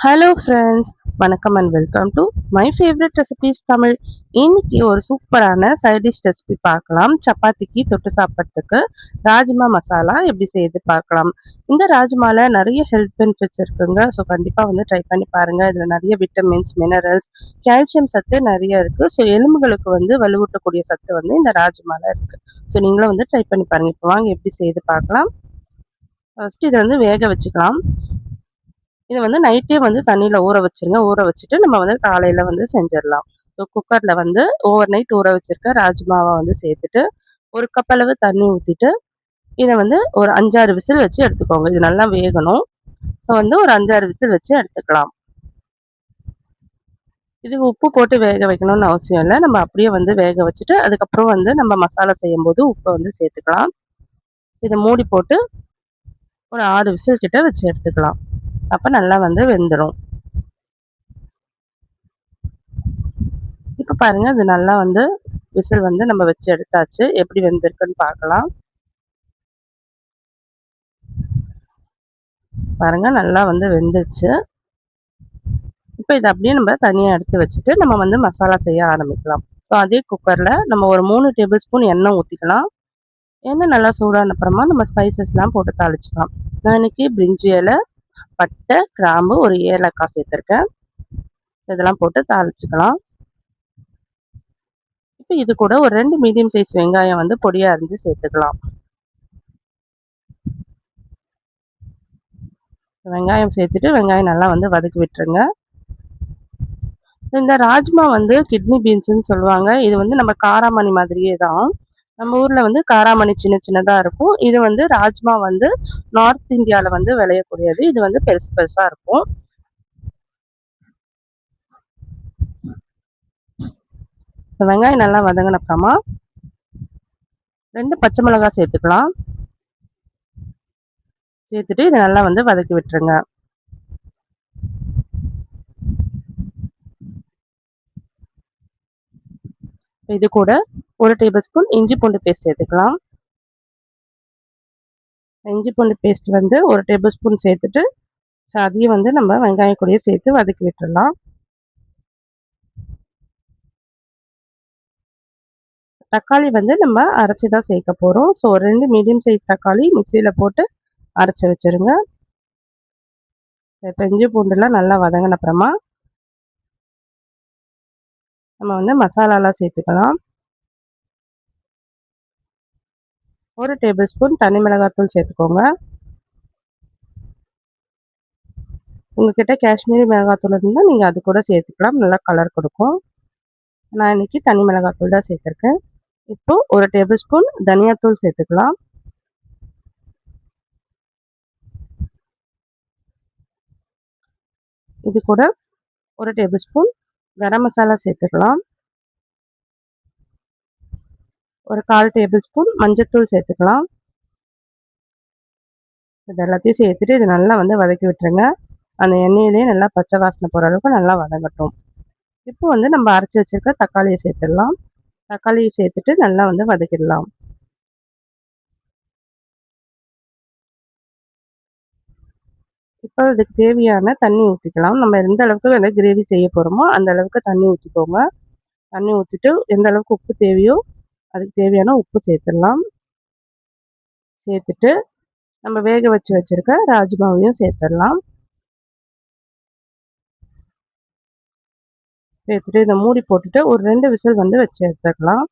Hello friends, வணக்கம் and welcome to my favourite recipes Tamil. இன்னைக்கு ஒரு சூப்பரான சைட் டிஷ் ரெசிபி பார்க்கலாம். சப்பாத்திக்கு தொட்டு சாப்பிட்றதுக்கு ராஜ்மா மசாலா எப்படி செய்யுது பார்க்கலாம். இந்த ராஜ்மால நிறைய ஹெல்த் பெனிஃபிட்ஸ் இருக்குங்க. ஸோ கண்டிப்பாக வந்து ட்ரை பண்ணி பாருங்க. இதில் நிறைய விட்டமின்ஸ், மினரல்ஸ், கால்சியம் சத்து நிறைய இருக்கு. ஸோ எலும்புகளுக்கு வந்து வலுவூட்டக்கூடிய சத்து வந்து இந்த ராஜ்மால இருக்கு. ஸோ நீங்களும் வந்து ட்ரை பண்ணி பாருங்க. இப்போ வாங்க எப்படி செய்யுது பார்க்கலாம். ஃபர்ஸ்ட் இதை வந்து வேக வச்சுக்கலாம். இதை வந்து நைட்டே வந்து தண்ணியில் ஊற வச்சுருங்க. ஊற வச்சுட்டு நம்ம வந்து காலையில் வந்து செஞ்சிடலாம். ஸோ குக்கரில் வந்து ஓவர் நைட் ஊற வச்சுருக்க ராஜ்மாவை வந்து சேர்த்துட்டு ஒரு கப் அளவு தண்ணி ஊற்றிட்டு இதை வந்து ஒரு 5-6 விசில் வச்சு எடுத்துக்கோங்க. இது நல்லா வேகணும். ஸோ வந்து ஒரு 5-6 விசில் வச்சு எடுத்துக்கலாம். இதுக்கு உப்பு போட்டு வேக வைக்கணும்னு அவசியம் இல்லை. நம்ம அப்படியே வந்து வேக வச்சுட்டு அதுக்கப்புறம் வந்து நம்ம மசாலா செய்யும்போது உப்பை வந்து சேர்த்துக்கலாம். இதை மூடி போட்டு ஒரு 6 விசில் கிட்ட வச்சு எடுத்துக்கலாம். அப்போ நல்லா வந்து வெந்துடும். இப்போ பாருங்க, அது நல்லா வந்து விசில் வந்து நம்ம வச்சு எடுத்தாச்சு. எப்படி வெந்திருக்குன்னு பார்க்கலாம். பாருங்க, நல்லா வந்து வெந்துருச்சு. இப்போ இதை அப்படியே நம்ம தனியாக எடுத்து வச்சுட்டு நம்ம வந்து மசாலா செய்ய ஆரம்பிக்கலாம். ஸோ அதே குக்கரில் நம்ம ஒரு 3 டேபிள் ஸ்பூன் எண்ணெய் ஊற்றிக்கலாம். எண்ணெய் நல்லா சூடான அப்புறமா நம்ம ஸ்பைசஸ்லாம் போட்டு தாளிச்சுக்கலாம். நான் இன்னைக்கு பிரிஞ்சி இலை, பட்டை, கிராம்பு, ஒரு ஏலக்காய் சேர்த்துருக்கேன். இதெல்லாம் போட்டு தாளிச்சுக்கலாம். இப்போ இது கூட ஒரு 2 மீடியம் சைஸ் வெங்காயம் வந்து பொடியாக அரிஞ்சு சேர்த்துக்கலாம். வெங்காயம் சேர்த்துட்டு வெங்காயம் நல்லா வந்து வதக்கி விட்டுருங்க. இந்த ராஜ்மா வந்து கிட்னி பீன்ஸ்ன்னு சொல்லுவாங்க. இது வந்து நம்ம காராமணி மாதிரியே தான். நம்ம ஊர்ல வந்து காராமணி சின்ன சின்னதா இருக்கும். இது வந்து ராஜ்மா வந்து நார்த் இந்தியால வந்து விளையக்கூடியது. இது வந்து பெருசு பெருசா இருக்கும். வெங்காயம் நல்லா வதங்கின அப்புறமா 2 பச்சை மிளகாய் சேர்த்துக்கலாம். சேர்த்துட்டு இதை நல்லா வந்து வதக்கி விட்டுருங்க. இது கூட ஒரு டேபிள் ஸ்பூன் இஞ்சி பூண்டு பேஸ்ட் சேர்த்துக்கலாம். இஞ்சி பூண்டு பேஸ்ட் வந்து ஒரு டேபிள் ஸ்பூன் சேர்த்துட்டு அதையும் வந்து நம்ம வெங்காயம் கூடயே சேர்த்து வதக்கி விட்டுடலாம். தக்காளி வந்து நம்ம அரைச்சி தான் சேர்க்க போகிறோம். ஸோ 2 மீடியம் சைஸ் தக்காளி மிக்சியில் போட்டு அரைச்சி வச்சுருங்க. இப்போ இஞ்சி பூண்டுலாம் நல்லா வதங்கின அப்புறமா நம்ம வந்து மசாலாலாம் சேர்த்துக்கலாம். ஒரு டேபிள் ஸ்பூன் தனி மிளகாத்தூள் சேர்த்துக்கோங்க. உங்ககிட்ட காஷ்மீரி மிளகாத்தூள் இருந்தால் நீங்கள் அது கூட சேர்த்துக்கலாம். நல்லா கலர் கொடுக்கும். நான் இன்னைக்கு தனி மிளகாத்தூள் தான் சேர்த்துருக்கேன். இப்போ ஒரு டேபிள் ஸ்பூன் தனியாத்தூள் சேர்த்துக்கலாம். இது கூட ஒரு டேபிள் ஸ்பூன் கரம் மசாலா சேர்த்துக்கலாம். ஒரு 1/4 டேபிள் ஸ்பூன் மஞ்சத்தூள் சேர்த்துக்கலாம். இது எல்லாத்தையும் சேர்த்துட்டு இது நல்லா வந்து வதக்கி விட்டுருங்க. அந்த எண்ணெயிலே நல்லா பச்சை வாசனை போகிற அளவுக்கு நல்லா வதங்கட்டும். இப்போ வந்து நம்ம அரைச்சி வச்சிருக்க தக்காளியை சேர்த்துடலாம். தக்காளியை சேர்த்துட்டு நல்லா வந்து வதக்கிடலாம். இப்போ இதுக்கு தேவையான தண்ணி ஊற்றிக்கலாம். நம்ம எந்த அளவுக்கு வந்து கிரேவி செய்ய போகிறோமோ அந்த அளவுக்கு தண்ணி ஊற்றிக்கோங்க. தண்ணி ஊற்றிட்டு எந்த அளவுக்கு உப்பு தேவையோ அதுக்கு தேவையான உப்பு சேர்த்துடலாம். சேர்த்துட்டு நம்ம வேக வச்சு வச்சிருக்க ராஜ்மாவையும் சேர்த்துடலாம். சேர்த்துட்டு இதை மூடி போட்டுட்டு ஒரு 2 விசில் வந்து வச்சு எடுத்துக்கலாம்.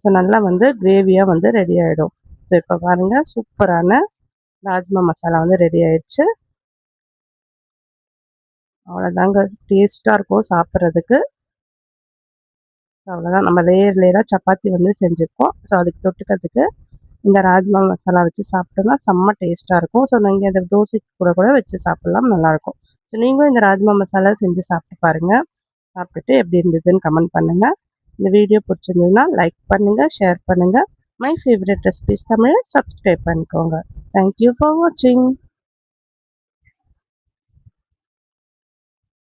ஸோ நல்லா வந்து கிரேவியாக வந்து ரெடி ஆகிடும். ஸோ இப்போ பாருங்கள், சூப்பரான ராஜ்மா மசாலா வந்து ரெடி ஆயிடுச்சு. அவ்வளோதாங்க, டேஸ்ட்டாக இருக்கும் சாப்பிட்றதுக்கு. அவ்வளோதான், நம்ம லேயர் லேயராக சப்பாத்தி வந்து செஞ்சுருக்கோம். ஸோ அதுக்கு தொட்டுக்கிறதுக்கு இந்த ராஜ்மா மசாலா வச்சு சாப்பிட்டோம்னா செம்ம டேஸ்ட்டாக இருக்கும். ஸோ நீங்கள் இந்த தோசைக்கு கூட கூட வச்சு சாப்பிட்லாம், நல்லாயிருக்கும். ஸோ நீங்களும் இந்த ராஜ்மா மசாலா செஞ்சு சாப்பிட்டு பாருங்கள். சாப்பிட்டுட்டு எப்படி இருந்ததுன்னு கமெண்ட் பண்ணுங்கள். இந்த வீடியோ பிடிச்சிருந்ததுன்னா லைக் பண்ணுங்கள், ஷேர் பண்ணுங்கள். மை ஃபேவரட் ரெசிபீஸ் தமிழை சப்ஸ்கிரைப் பண்ணிக்கோங்க. தேங்க்யூ ஃபார் வாட்சிங்.